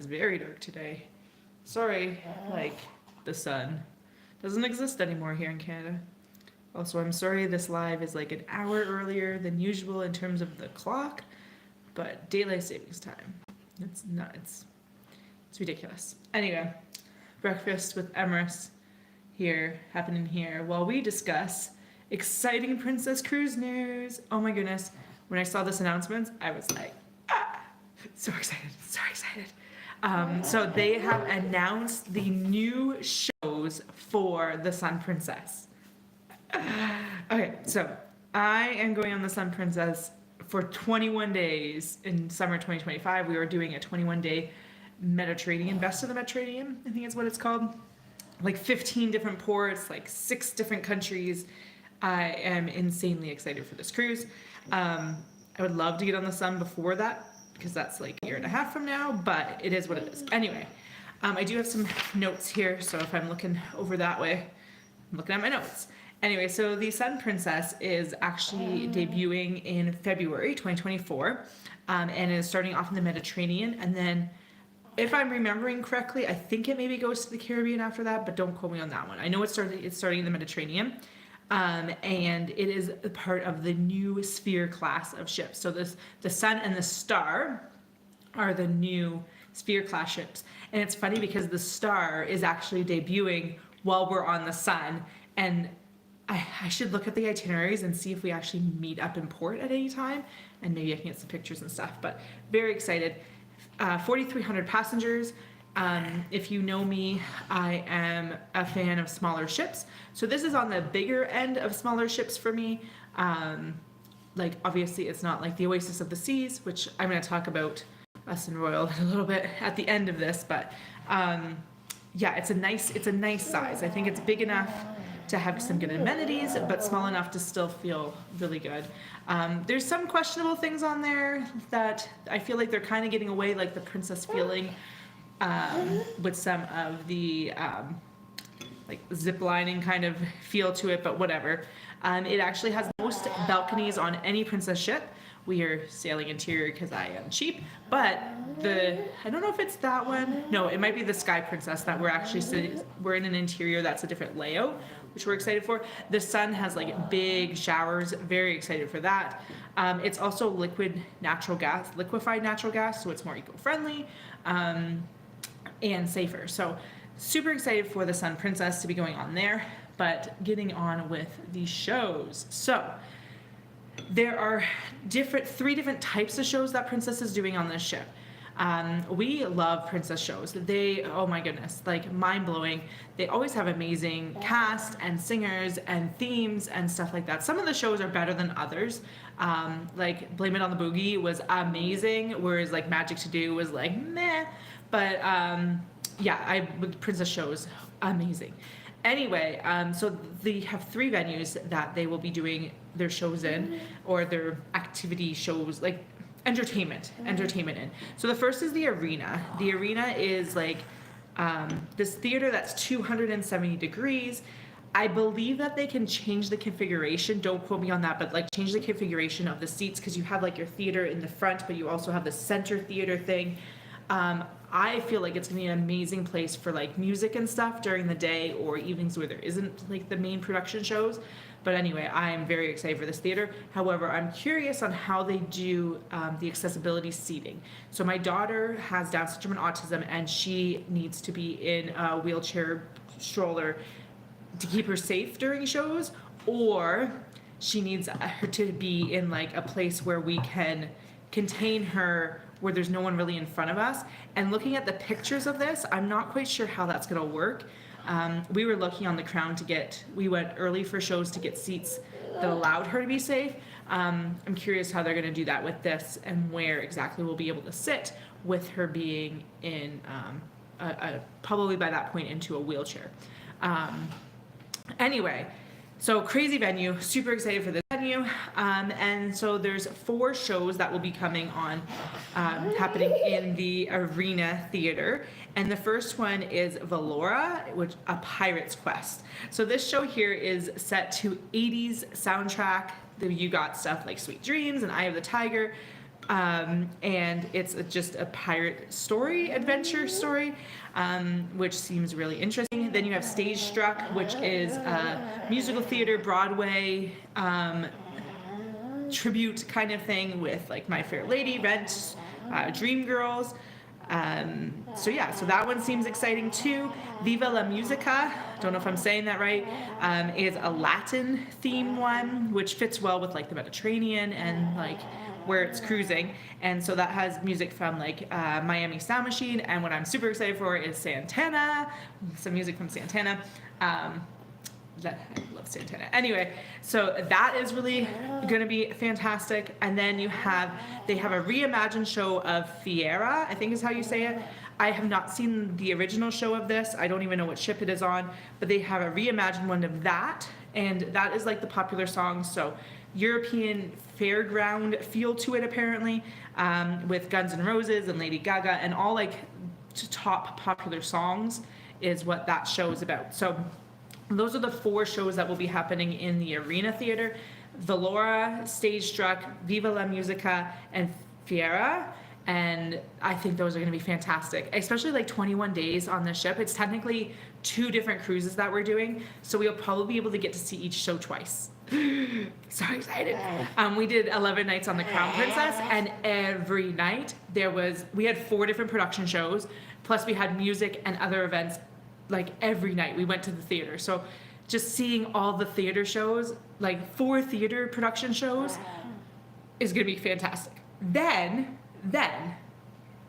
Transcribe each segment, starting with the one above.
It's very dark today. Sorry, like, the sun doesn't exist anymore here in Canada. Also, I'm sorry this live is like an hour earlier than usual in terms of the clock, but daylight savings time. It's nuts. It's ridiculous. Anyway, breakfast with Emrys here, happening here, while we discuss exciting Princess Cruise news. Oh my goodness. When I saw this announcement, I was like, so excited, so excited. So they have announced the new shows for the Sun Princess. Okay, so I am going on the Sun Princess for 21 days in summer 2025. We were doing a 21-day Mediterranean, Best of the Mediterranean, I think is what it's called. Like 15 different ports, like 6 different countries. I am insanely excited for this cruise. I would love to get on the Sun before that, because that's like a year and a half from now, but it is what it is. Anyway, I do have some notes here, so if I'm looking over that way, I'm looking at my notes. Anyway, so the Sun Princess is actually debuting in February 2024, and is starting off in the Mediterranean, and then, if I'm remembering correctly, I think it maybe goes to the Caribbean after that, but don't quote me on that one. I know it's starting in the Mediterranean. And it is a part of the new Sphere class of ships. So the Sun and the Star are the new Sphere class ships. And it's funny because the Star is actually debuting while we're on the Sun. And I should look at the itineraries and see if we actually meet up in port at any time. And maybe I can get some pictures and stuff. But very excited. 4,300 passengers. If you know me, I am a fan of smaller ships. So this is on the bigger end of smaller ships for me. Like, obviously, it's not like the Oasis of the Seas, which I'm going to talk about us and Royal a little bit at the end of this. But yeah, it's a nice size. I think it's big enough to have some good amenities, but small enough to still feel really good. There's some questionable things on there that I feel like they're kind of getting away, like the Princess feeling. With some of the like zip lining kind of feel to it, but whatever. It actually has most balconies on any Princess ship. We are sailing interior because I am cheap, but I don't know if it's that one. No, it might be the Sky Princess that we're in an interior that's a different layout, which we're excited for. The Sun has like big showers, very excited for that. It's also liquefied natural gas, so it's more eco-friendly. And safer. So super excited for the Sun Princess to be going on there, but getting on with the shows. So there are 3 different types of shows that Princess is doing on this ship. We love Princess shows. They, oh my goodness, like mind-blowing. They always have amazing cast and singers and themes and stuff like that. Some of the shows are better than others. Like Blame It on the Boogie was amazing, whereas like Magic to Do was like meh. But yeah, Princess shows amazing. Anyway, so they have 3 venues that they will be doing their shows in, or their activity shows, like entertainment in. So the first is the Arena. The Arena is like this theater that's 270 degrees. I believe that they can change the configuration, don't quote me on that, but like change the configuration of the seats, because you have like your theater in the front, but you also have the center theater thing. I feel like it's gonna be an amazing place for like music and stuff during the day or evenings where there isn't like the main production shows. But anyway, I am very excited for this theater. However, I'm curious on how they do the accessibility seating. So my daughter has Down syndrome and autism, and she needs to be in a wheelchair stroller to keep her safe during shows, or she needs her to be in like a place where we can contain her, where there's no one really in front of us. And looking at the pictures of this, I'm not quite sure how that's going to work. We were lucky on the Crown we went early for shows to get seats that allowed her to be safe. I'm curious how they're going to do that with this, and where exactly we'll be able to sit with her being in, probably by that point, into a wheelchair. Anyway, so crazy venue, super excited for this venue. And so there's 4 shows that will be coming on, happening in the Arena Theater. And the first one is Valora, a Pirate's Quest. So this show here is set to 80s soundtrack. You got stuff like Sweet Dreams and Eye of the Tiger, And it's just a pirate story, adventure story, which seems really interesting. Then you have Stage Struck, which is a musical theater, Broadway tribute kind of thing with like My Fair Lady, Rent, Dreamgirls. So yeah, so that one seems exciting too. Viva la Musica, don't know if I'm saying that right, is a Latin theme one, which fits well with like the Mediterranean and like where it's cruising. And so that has music from like Miami Sound Machine, and what I'm super excited for is Santana, some music from Santana. I love Santana. Anyway, so that is really going to be fantastic. And then they have a reimagined show of Fiera, I think is how you say it. I have not seen the original show of this. I don't even know what ship it is on, but they have a reimagined one of that. And that is like the popular song. So European fairground feel to it apparently, with Guns N' Roses and Lady Gaga, and all like top popular songs is what that show is about. So those are the 4 shows that will be happening in the Arena Theater: Valora, Stage Struck, Viva la Musica, and Fiera. And I think those are going to be fantastic, especially like 21 days on the ship. It's technically 2 different cruises that we're doing, so we'll probably be able to get to see each show twice. So excited. We did 11 nights on the Crown Princess, and every night we had 4 different production shows, plus we had music and other events. Like every night we went to the theater. So just seeing all the theater shows, like 4 theater production shows, is going to be fantastic. Then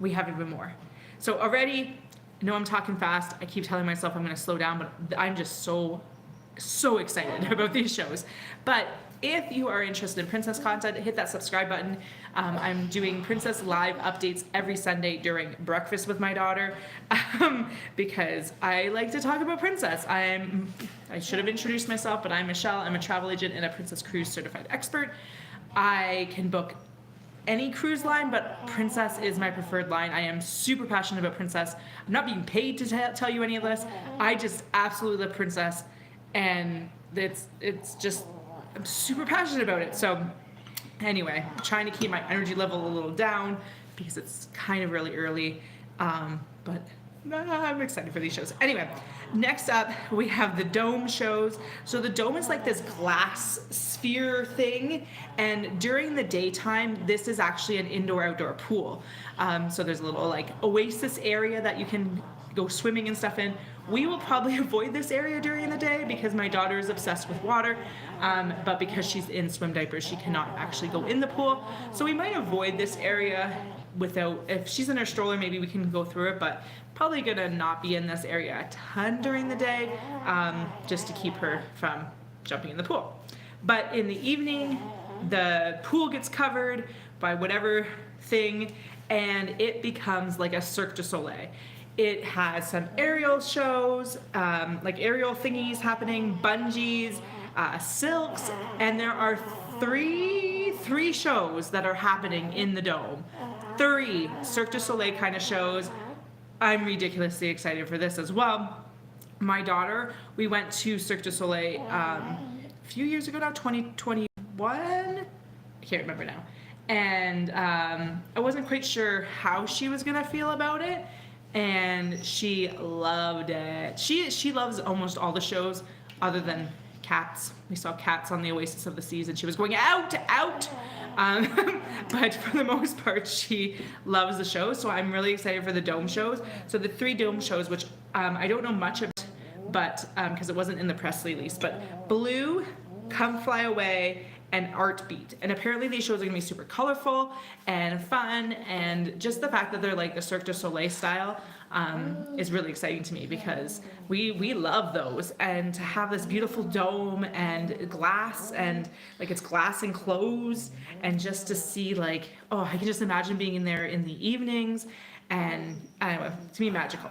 we have even more. So already, I know I'm talking fast. I keep telling myself I'm going to slow down, but I'm just so excited about these shows. But if you are interested in Princess content, hit that subscribe button. I'm doing Princess Live updates every Sunday during breakfast with my daughter, because I like to talk about Princess. I should have introduced myself, but I'm Michelle. I'm a travel agent and a Princess Cruise certified expert. I can book any cruise line, but Princess is my preferred line. I am super passionate about Princess. I'm not being paid to tell you any of this. I just absolutely love Princess, and it's just, I'm super passionate about it. So anyway, I'm trying to keep my energy level a little down because it's kind of really early, but I'm excited for these shows. Anyway, next up we have the Dome shows. So the Dome is like this glass sphere thing, and during the daytime this is actually an indoor-outdoor pool. So there's a little like oasis area that you can go swimming and stuff in. We will probably avoid this area during the day because my daughter is obsessed with water, but because she's in swim diapers, she cannot actually go in the pool. So we might avoid this area if she's in her stroller, maybe we can go through it, but probably gonna not be in this area a ton during the day, just to keep her from jumping in the pool. But in the evening, the pool gets covered by whatever thing, and it becomes like a Cirque du Soleil. It has some aerial shows, like aerial thingies happening, bungees, silks, and there are three shows that are happening in the Dome. 3 Cirque du Soleil kind of shows. I'm ridiculously excited for this as well. My daughter, we went to Cirque du Soleil a few years ago now, 2021? I can't remember now. And I wasn't quite sure how she was gonna feel about it, and she loved it. She loves almost all the shows other than Cats. We saw Cats on the Oasis of the Seas, and she was going out. But for the most part, she loves the show. So I'm really excited for the Dome shows. So the 3 Dome shows, which I don't know much about, but because it wasn't in the press release, but Blue, Come Fly Away, and Art Beat. And apparently these shows are gonna be super colorful and fun, and just the fact that they're like the Cirque du Soleil style is really exciting to me, because we love those. And to have this beautiful dome and glass, and like it's glass enclosed, and just to see like, oh, I can just imagine being in there in the evenings, and anyway, to me, magical.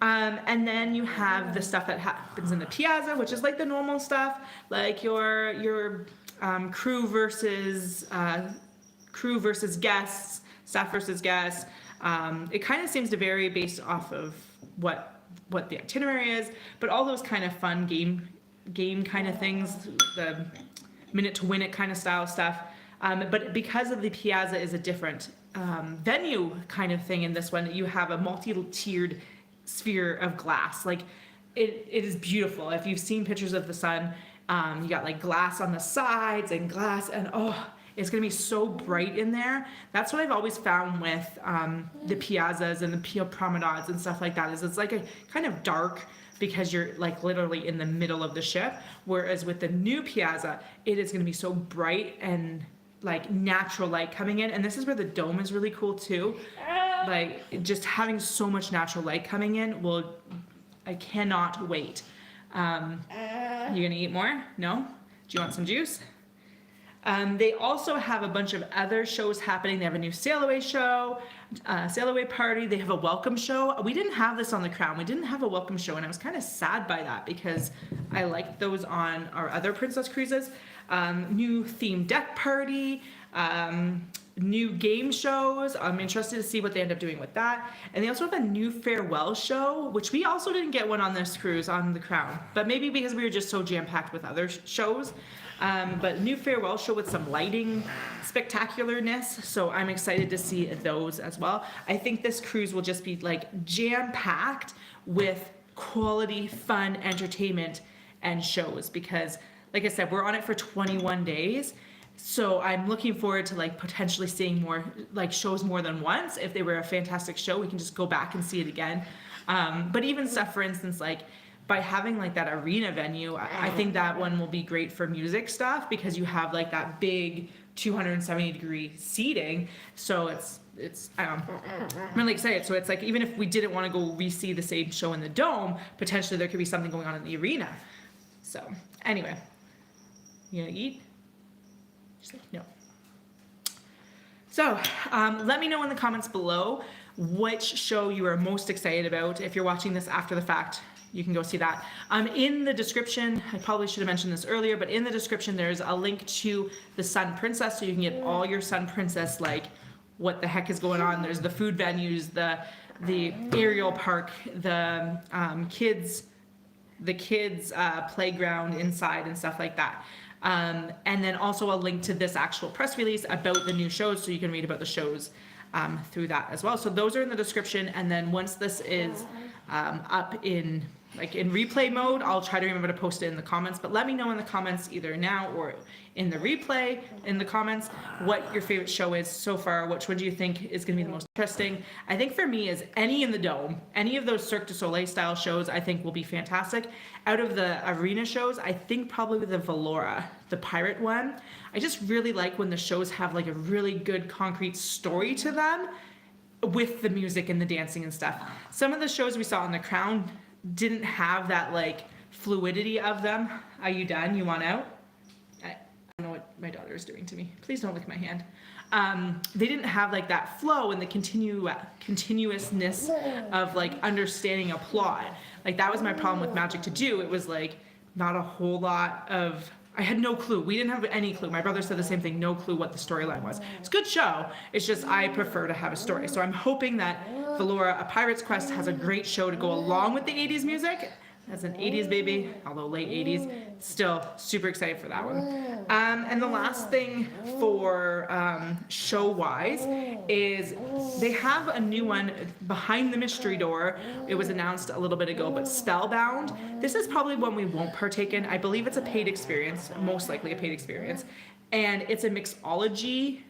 And then you have the stuff that happens in the Piazza, which is like the normal stuff, like your crew versus guests, staff versus guests. It kind of seems to vary based off of what the itinerary is, but all those kind of fun game kind of things, the minute to win it kind of style stuff, But because of the piazza is a different venue kind of thing in this one, you have a multi-tiered sphere of glass. Like it is beautiful. If you've seen pictures of the sun, you got like glass on the sides and glass, and it's gonna be so bright in there. That's what I've always found with the piazzas and the promenades and stuff like that, is it's like a kind of dark because you're like literally in the middle of the ship. Whereas with the new piazza, it is gonna be so bright and like natural light coming in. And this is where the dome is really cool too. Like just having so much natural light coming in I cannot wait. You gonna eat more? No? Do you want some juice? They also have a bunch of other shows happening. They have a new sail away show, sail away party. They have a welcome show. We didn't have this on the Crown. We didn't have a welcome show, and I was kind of sad by that because I liked those on our other Princess cruises. New theme deck party, new game shows. I'm interested to see what they end up doing with that. And they also have a new farewell show, which we also didn't get one on this cruise on the Crown, but maybe because we were just so jam-packed with other shows. But new farewell show with some lighting spectacularness, so I'm excited to see those as well. I think this cruise will just be like jam-packed with quality, fun entertainment and shows, because like I said, we're on it for 21 days. So I'm looking forward to like potentially seeing more like shows more than once. If they were a fantastic show, we can just go back and see it again. But even stuff, for instance, like by having like that arena venue, I think that one will be great for music stuff, because you have like that big 270-degree seating. So I'm really excited. So it's like, even if we didn't want to go re-see the same show in the dome, potentially there could be something going on in the arena. So anyway, you gonna eat? She's like, no. So let me know in the comments below which show you are most excited about. If you're watching this after the fact, you can go see that. In the description, I probably should have mentioned this earlier, but in the description there's a link to the Sun Princess, so you can get all your Sun Princess, like what the heck is going on. There's the food venues, the aerial park, the kids playground inside and stuff like that. And then also a link to this actual press release about the new shows, so you can read about the shows through that as well. So those are in the description, and then once this is up in replay mode, I'll try to remember to post it in the comments. But let me know in the comments, either now or in the replay in the comments, what your favorite show is so far. Which one do you think is going to be the most interesting? I think for me is any in the dome, any of those Cirque du Soleil style shows I think will be fantastic. Out of the arena shows, I think probably the Valora, the pirate one. I just really like when the shows have like a really good concrete story to them with the music and the dancing and stuff. Some of the shows we saw on the Crown didn't have that like fluidity of them. Are you done? You want out? I don't know what my daughter is doing to me. Please don't lick my hand. They didn't have like that flow and the continuousness of like understanding a plot. Like that was my problem with Magic to Do. It was like not a whole lot of, I had no clue. We didn't have any clue. My brother said the same thing, no clue what the storyline was. It's a good show. It's just I prefer to have a story. So I'm hoping that Valora, A Pirate's Quest has a great show to go along with the 80s music. As an 80s baby, although late 80s, still super excited for that one. And the last thing for show-wise is they have a new one behind the mystery door. It was announced a little bit ago, but Spellbound. This is probably one we won't partake in. I believe it's a paid experience, most likely a paid experience. And it's a mixology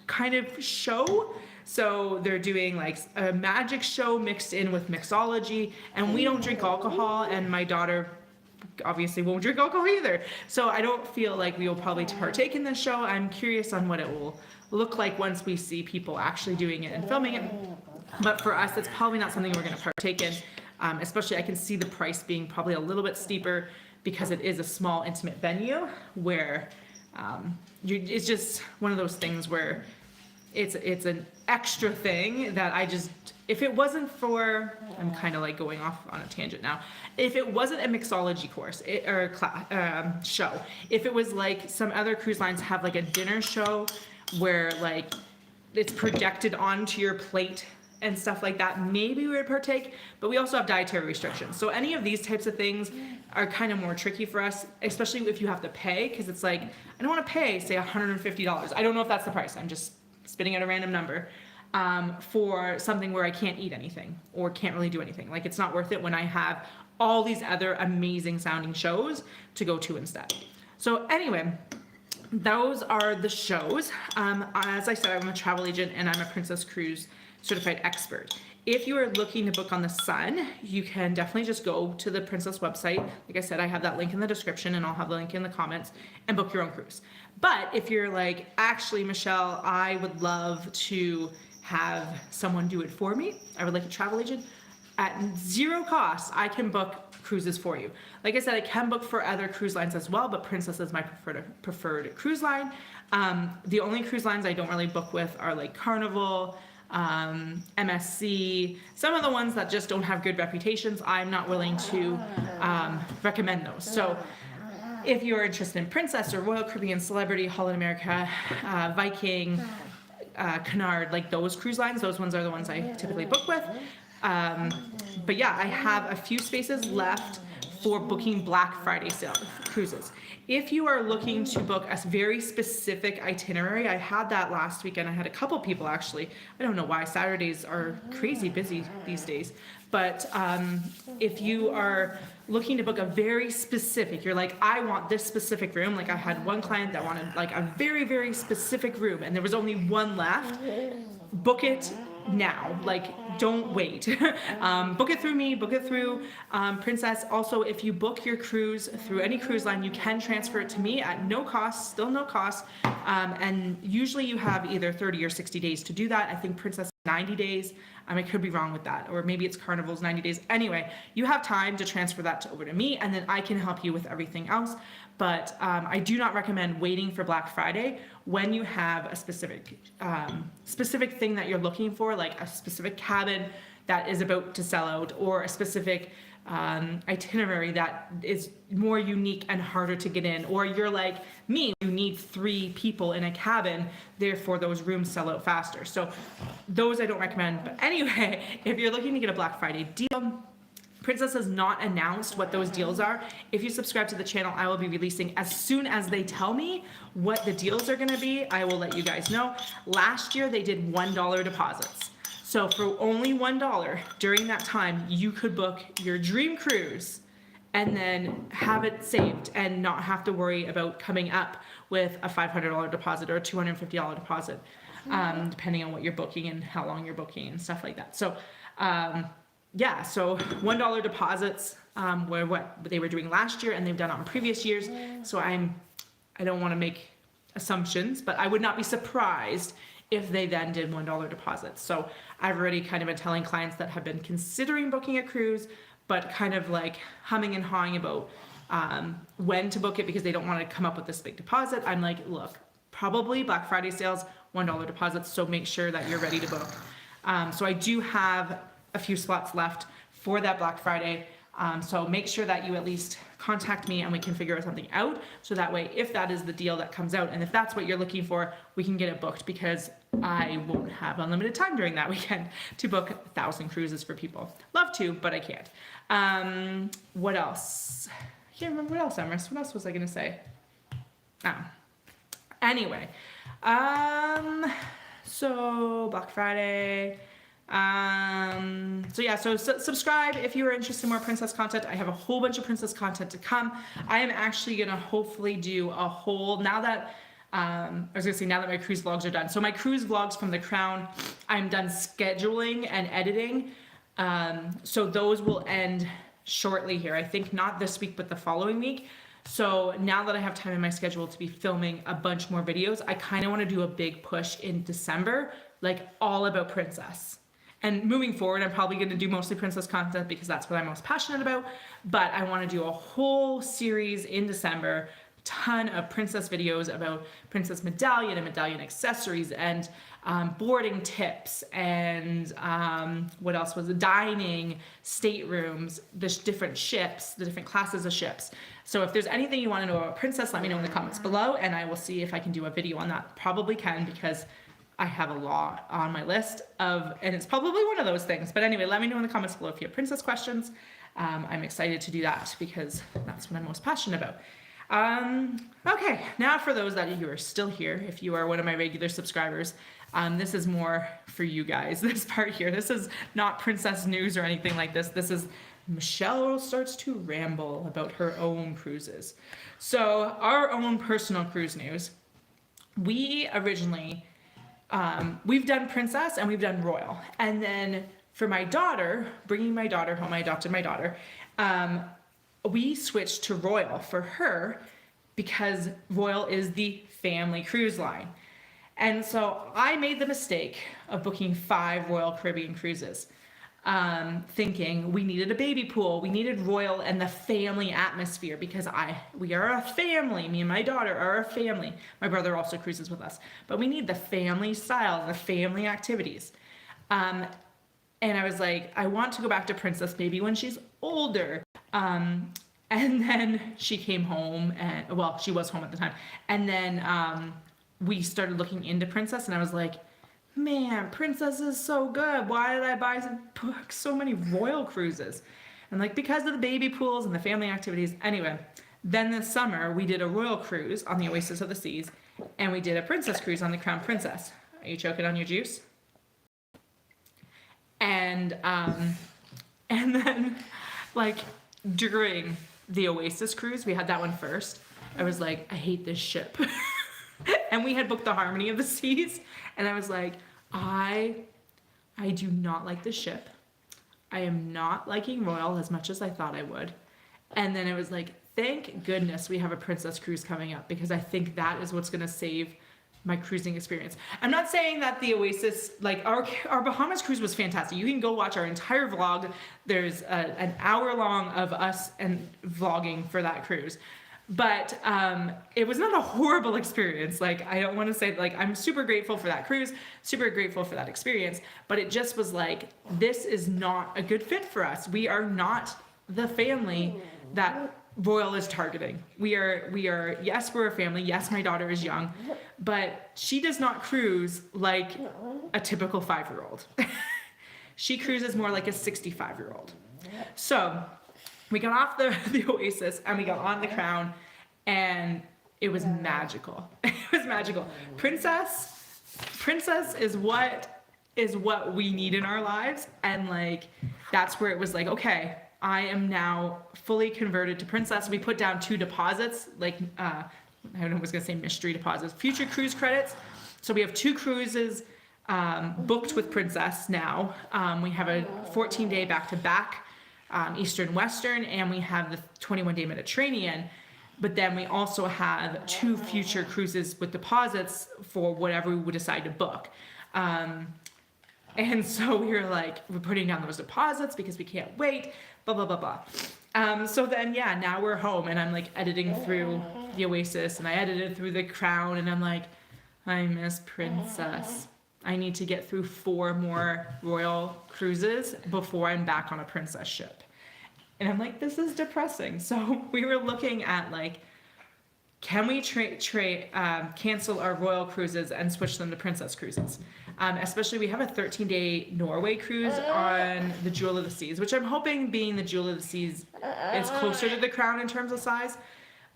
kind of show. So they're doing like a magic show mixed in with mixology, and we don't drink alcohol, and my daughter obviously won't drink alcohol either. So I don't feel like we will probably partake in this show. I'm curious on what it will look like once we see people actually doing it and filming it. But for us, it's probably not something we're going to partake in. Especially I can see the price being probably a little bit steeper because it is a small intimate venue where it's just one of those things where it's an extra thing that I just, if it wasn't for, I'm kind of like going off on a tangent now. If it wasn't a mixology course show, if it was like some other cruise lines have like a dinner show where like it's projected onto your plate and stuff like that, maybe we would partake, but we also have dietary restrictions. So any of these types of things are kind of more tricky for us, especially if you have to pay, because it's like, I don't want to pay, say, $150. I don't know if that's the price. I'm just spitting out a random number for something where I can't eat anything or can't really do anything. Like, it's not worth it when I have all these other amazing sounding shows to go to instead. So anyway, those are the shows. As I said, I'm a travel agent and I'm a Princess Cruise certified expert. If you are looking to book on the Sun, you can definitely just go to the Princess website. Like I said, I have that link in the description and I'll have the link in the comments, and book your own cruise. But if you're like, actually, Michelle, I would love to have someone do it for me, I would like a travel agent, at zero cost, I can book cruises for you. Like I said, I can book for other cruise lines as well, but Princess is my preferred cruise line. The only cruise lines I don't really book with are like Carnival, MSC, some of the ones that just don't have good reputations. I'm not willing to recommend those. So if you're interested in Princess or Royal Caribbean, Celebrity, Holland America, Viking, Cunard, like those cruise lines, those ones are the ones I typically book with. But yeah, I have a few spaces left for booking Black Friday sale cruises. If you are looking to book a very specific itinerary, I had that last weekend. I had a couple people actually. I don't know why Saturdays are crazy busy these days. But if you are looking to book a very specific, you're like, I want this specific room. Like I had one client that wanted like a very, very specific room and there was only one left. Book it now. Like, don't wait. Book it through me, book it through Princess. Also, if you book your cruise through any cruise line, you can transfer it to me at no cost, still no cost. And usually you have either 30 or 60 days to do that. I think Princess 90 days. I could be wrong with that, or maybe it's Carnival's 90 days. Anyway, you have time to transfer that over to me, and then I can help you with everything else. But I do not recommend waiting for Black Friday when you have a specific thing that you're looking for, like a specific cabin that is about to sell out, or a specific itinerary that is more unique and harder to get in, or you're like me, you need 3 people in a cabin, therefore those rooms sell out faster. So those I don't recommend. But anyway, if you're looking to get a Black Friday deal, Princess has not announced what those deals are. If you subscribe to the channel, I will be releasing as soon as they tell me what the deals are going to be. I will let you guys know. Last year they did $1 deposits. So for only $1 during that time, you could book your dream cruise and then have it saved and not have to worry about coming up with a $500 deposit or a $250 deposit, depending on what you're booking and how long you're booking and stuff like that. So yeah, so $1 deposits were what they were doing last year, and they've done it on previous years. So I don't want to make assumptions, but I would not be surprised if they then did $1 deposits. So I've already kind of been telling clients that have been considering booking a cruise, but kind of like humming and hawing about when to book it because they don't want to come up with this big deposit. I'm like, look, probably Black Friday sales, $1 deposits, so make sure that you're ready to book. So I do have a few slots left for that Black Friday. So make sure that you at least contact me and we can figure something out. So that way, if that is the deal that comes out and if that's what you're looking for, we can get it booked, because I won't have unlimited time during that weekend to book 1,000 cruises for people. Love to, but I can't. What else? I can't remember what else, Emrys. What else was I going to say? Oh. Anyway. So Black Friday. So yeah, so subscribe if you are interested in more Princess content. I have a whole bunch of Princess content to come. I am actually gonna hopefully do a whole, now that my cruise vlogs are done. So my cruise vlogs from the Crown, I'm done scheduling and editing. So those will end shortly here. I think not this week, but the following week. So now that I have time in my schedule to be filming a bunch more videos, I kind of want to do a big push in December, like all about Princess. And moving forward, I'm probably going to do mostly Princess content because that's what I'm most passionate about. But I want to do a whole series in December, ton of Princess videos about Princess Medallion and Medallion accessories and boarding tips and what else was it? Dining, staterooms, the different ships, the different classes of ships. So if there's anything you want to know about Princess, let me know in the comments below and I will see if I can do a video on that. Probably can, because I have a lot on my list of, and it's probably one of those things. But anyway, let me know in the comments below if you have princess questions. I'm excited to do that because that's what I'm most passionate about. Okay, now for those that you are still here, if you are one of my regular subscribers, this is more for you guys, this part here. This is not princess news or anything like this. This is Michelle starts to ramble about her own cruises. So our own personal cruise news, we originally, we've done princess and we've done royal. And then for my daughter, bringing my daughter home, I adopted my daughter, we switched to royal for her because royal is the family cruise line. And so I made the mistake of booking 5 Royal Caribbean cruises, thinking we needed a baby pool, we needed royal and the family atmosphere because we are a family. Me and my daughter are a family. My brother also cruises with us, but we need the family style, the family activities. And I was like, I want to go back to princess maybe when she's older. And then she came home and, well, she was home at the time. And then we started looking into princess and I was like, man, princess is so good. Why did I book so many royal cruises? And like, because of the baby pools and the family activities. Anyway, then this summer we did a royal cruise on the Oasis of the Seas and we did a princess cruise on the Crown Princess. Are you choking on your juice? And then like during the Oasis cruise, we had that one first. I was like, I hate this ship. And we had booked the Harmony of the Seas. And I was like, I do not like this ship. I am not liking royal as much as I thought I would. And then it was like, thank goodness we have a princess cruise coming up because I think that is what's going to save my cruising experience. I'm not saying that the Oasis, like our Bahamas cruise was fantastic. You can go watch our entire vlog. There's an hour long of us and vlogging for that cruise. But it was not a horrible experience. Like, I don't want to say, like, I'm super grateful for that cruise, super grateful for that experience, but it just was like, this is not a good fit for us. We are not the family that royal is targeting. We are, yes, we're a family. Yes, my daughter is young, but she does not cruise like a typical 5-year-old. She cruises more like a 65-year-old. So we got off the Oasis and we got on the Crown and it was magical. It was magical. Princess is what we need in our lives. And like, that's where it was like, okay, I am now fully converted to princess. We put down 2 deposits, like, I don't know, I was gonna say mystery deposits, future cruise credits. So we have 2 cruises booked with princess now. We have a 14-day back-to-back, Eastern Western, and we have the 21-day Mediterranean. But then we also have 2 future cruises with deposits for whatever we would decide to book. And so we were like, we're putting down those deposits because we can't wait, blah, blah, blah, blah. So then, yeah, now we're home and I'm like editing through the Oasis and I edited through the Crown and I'm like, I miss princess. I need to get through 4 more royal cruises before I'm back on a princess ship. And I'm like, this is depressing. So we were looking at like, can we cancel our royal cruises and switch them to princess cruises? Especially we have a 13-day Norway cruise on the Jewel of the Seas, which I'm hoping being the Jewel of the Seas is closer to the Crown in terms of size.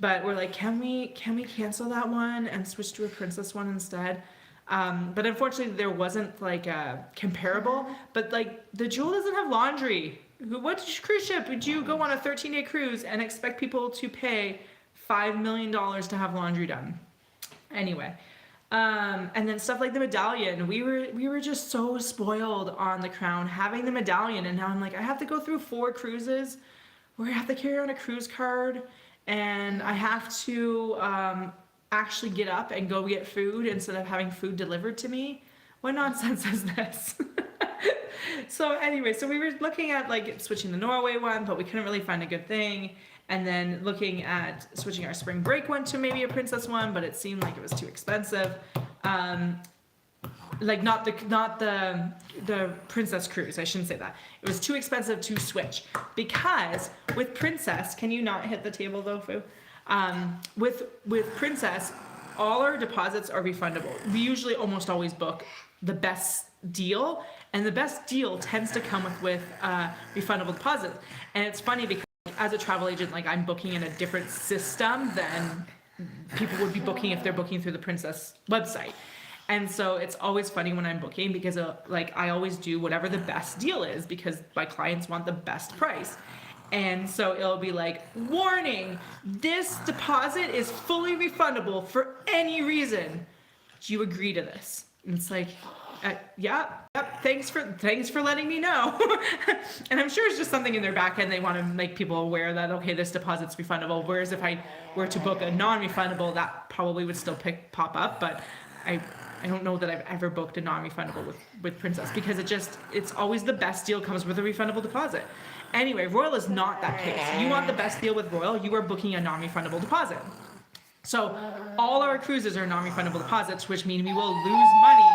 But we're like, can we cancel that one and switch to a princess one instead? But unfortunately there wasn't like a comparable, but like the Jewel doesn't have laundry. What cruise ship would you go on a 13-day cruise and expect people to pay $5 million to have laundry done? Anyway, and then stuff like the Medallion, we were just so spoiled on the Crown having the Medallion, and now I'm like, I have to go through 4 cruises where I have to carry on a cruise card and I have to actually get up and go get food instead of having food delivered to me. What nonsense is this? So anyway, so we were looking at like switching the Norway one, but we couldn't really find a good thing. And then looking at switching our spring break one to maybe a princess one, but it seemed like it was too expensive. Like not the princess cruise, I shouldn't say that. It was too expensive to switch because with princess, can you not hit the table though, Fu? With princess, all our deposits are refundable. We usually almost always book the best deal, and the best deal tends to come with refundable deposit. And it's funny because as a travel agent, like I'm booking in a different system than people would be booking if they're booking through the Princess website. And so it's always funny when I'm booking because like I always do whatever the best deal is because my clients want the best price. And so it'll be like, warning, this deposit is fully refundable for any reason. Do you agree to this? And it's like, yep, thanks for letting me know. And I'm sure it's just something in their back end. They want to make people aware that, okay, this deposit's refundable. Whereas if I were to book a non-refundable, that probably would still pop up. But I don't know that I've ever booked a non-refundable with Princess because it's always the best deal comes with a refundable deposit. Anyway, Royal is not that case. You want the best deal with Royal, you are booking a non-refundable deposit. So all our cruises are non-refundable deposits, which mean we will lose money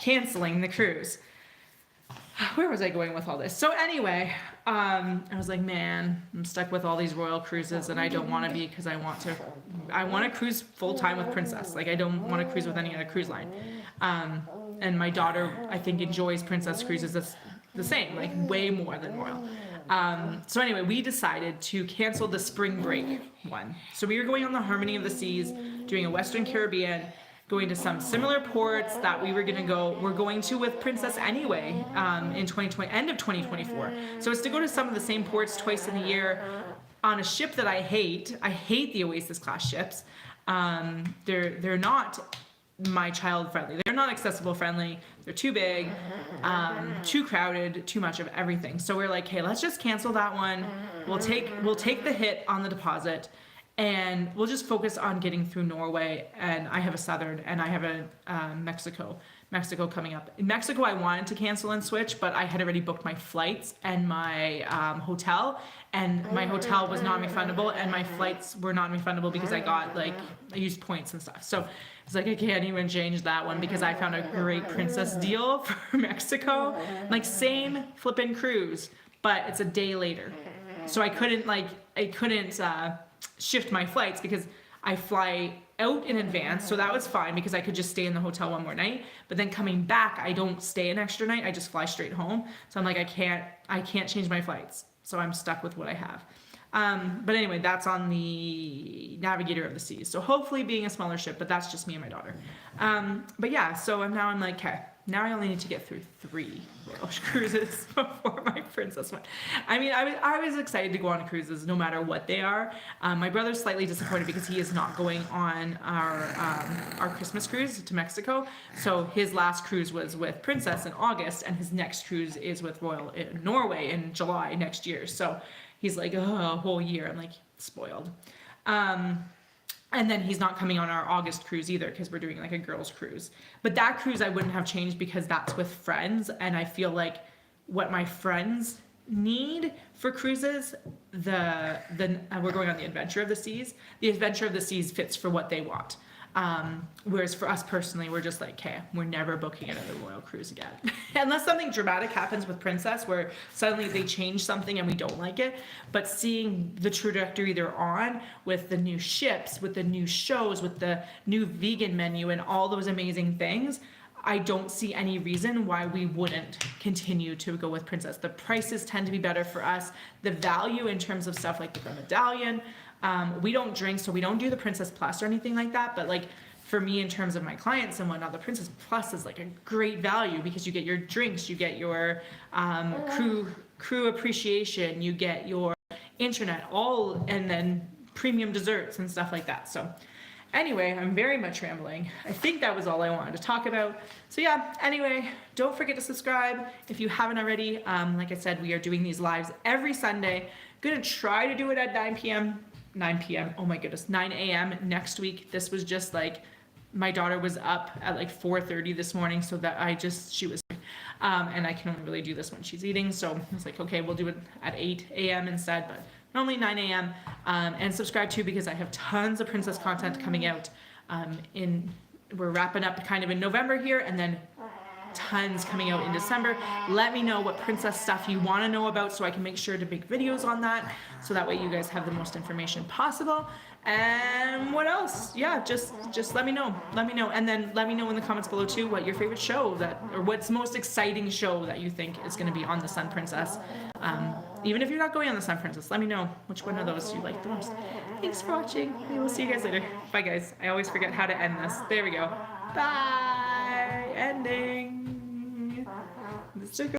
canceling the cruise. Where was I going with all this? So anyway, I was like, man, I'm stuck with all these Royal cruises and I don't want to be because I want to cruise full time with Princess. Like I don't want to cruise with any other cruise line. And my daughter, I think, enjoys Princess cruises the same, like way more than Royal. So anyway, we decided to cancel the spring break one. So we were going on the Harmony of the Seas, doing a Western Caribbean, going to some similar ports that we're going to with Princess anyway, in 2020, end of 2024. So it's to go to some of the same ports twice in a year on a ship that I hate. I hate the Oasis class ships. They're not my child friendly. They're not accessible friendly. They're too big, too crowded, too much of everything. So we're like, hey, let's just cancel that one. We'll take the hit on the deposit and we'll just focus on getting through Norway. And I have a Southern and I have a Mexico coming up. In Mexico, I wanted to cancel and switch, but I had already booked my flights and my hotel, and my hotel was non-refundable and my flights were non-refundable because I used points and stuff. So it's like, I can't even change that one because I found a great Princess deal for Mexico. Like same flippin' cruise, but it's a day later. So I couldn't shift my flights because I fly out in advance. So that was fine because I could just stay in the hotel one more night. But then coming back, I don't stay an extra night. I just fly straight home. So I'm like, I can't change my flights. So I'm stuck with what I have. But anyway, that's on the Navigator of the Seas. So hopefully being a smaller ship, but that's just me and my daughter. But yeah, so now I'm like, okay, now I only need to get through 3 Royal cruises before my Princess one. I mean, I was excited to go on cruises no matter what they are. My brother's slightly disappointed because he is not going on our Christmas cruise to Mexico. So his last cruise was with Princess in August, and his next cruise is with Royal in Norway in July next year. So he's like, oh, a whole year. I'm like, spoiled. And then he's not coming on our August cruise either because we're doing like a girls cruise. But that cruise I wouldn't have changed because that's with friends. And I feel like what my friends need for cruises, we're going on the Adventure of the Seas. The Adventure of the Seas fits for what they want. Whereas for us personally, we're just like, okay, we're never booking another Royal cruise again. Unless something dramatic happens with Princess where suddenly they change something and we don't like it. But seeing the trajectory they're on with the new ships, with the new shows, with the new vegan menu and all those amazing things, I don't see any reason why we wouldn't continue to go with Princess. The prices tend to be better for us. The value in terms of stuff like the Medallion, we don't drink, so we don't do the Princess Plus or anything like that. But like for me, in terms of my clients and whatnot, the Princess Plus is like a great value because you get your drinks, you get your crew appreciation, you get your internet, and then premium desserts and stuff like that. So anyway, I'm very much rambling. I think that was all I wanted to talk about. So yeah, anyway, don't forget to subscribe if you haven't already. Like I said, we are doing these lives every Sunday. Gonna try to do it at 9 p.m. Oh my goodness, 9 a.m. next week. This was just like, my daughter was up at like 4:30 this morning, so that she was, and I can only really do this when she's eating. So I was like, okay, we'll do it at 8 a.m. instead, but normally 9 a.m. And subscribe too because I have tons of Princess content coming out. We're wrapping up kind of in November here, and then tons coming out in December. Let me know what princess stuff you want to know about so I can make sure to make videos on that, so that way you guys have the most information possible. And what else? Yeah, just let me know. And then let me know in the comments below too what your favorite show or what's the most exciting show that you think is going to be on the Sun Princess. Even if you're not going on the Sun Princess, let me know which one of those you like the most. Thanks for watching. We will see you guys later. Bye guys. I always forget how to end this. There we go. Bye. Ending.